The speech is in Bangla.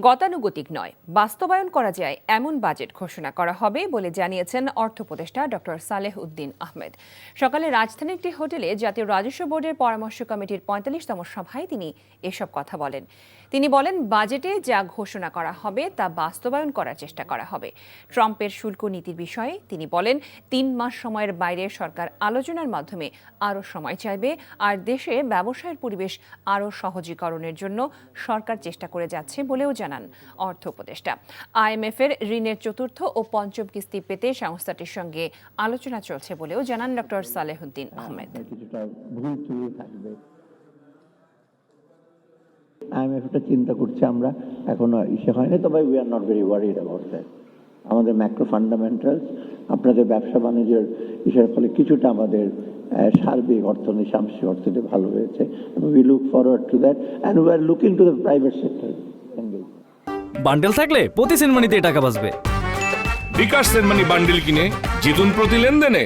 গতানুগতিক নয়, বাস্তবায়ন করা যায় এমন বাজেট ঘোষণা করা হবে বলে জানিয়েছেন অর্থ উপদেষ্টা ডক্টর সালেহ উদ্দিন আহমেদ। সকালে রাজধানীর একটি হোটেলে জাতীয় রাজস্ব বোর্ডের পরামর্শ কমিটির ৪৫তম সভায় তিনি এসব কথা বলেন। তিনি বলেন, বাজেটে যা ঘোষণা করা হবে তা বাস্তবায়ন করার চেষ্টা করা হবে। ট্রাম্পের শুল্ক নীতির বিষয়ে তিনি বলেন, ৩ মাস সময়ের বাইরে সরকার আলোচনার মাধ্যমে আরও সময় চাইবে, আর দেশে ব্যবসায়ের পরিবেশ আরও সহজীকরণের জন্য সরকার চেষ্টা করে যাচ্ছে বলেও জানান অর্থ উপদেষ্টা। IMF এর ঋণের চতুর্থ ও পঞ্চম কিস্তি পেতে সংস্থাটির সঙ্গে আলোচনা চলছে বলেও জানান ডক্টর সালেহ উদ্দিন আহমেদ। IMF-টা চিন্তা করছি আমরা, এখনো ইসে হয়নি, তবে we are not very worried about that. আমাদের ম্যাক্রো ফান্ডামেন্টালস, আপনাদের ব্যবসা বাণিজ্যের ইসের ফলে কিছুটা আমাদের সার্বিক অর্থনীতি, সামষ্টিক অর্থনীতি ভালো হয়েছে। We look forward to that and we are looking to the private sector. Bundle থাকলে প্রতি সেনমানিতে টাকা বাঁচবে। বিকাশ সেনমানি বান্ডেল কিনে জিতুন প্রতি লেনদেনে।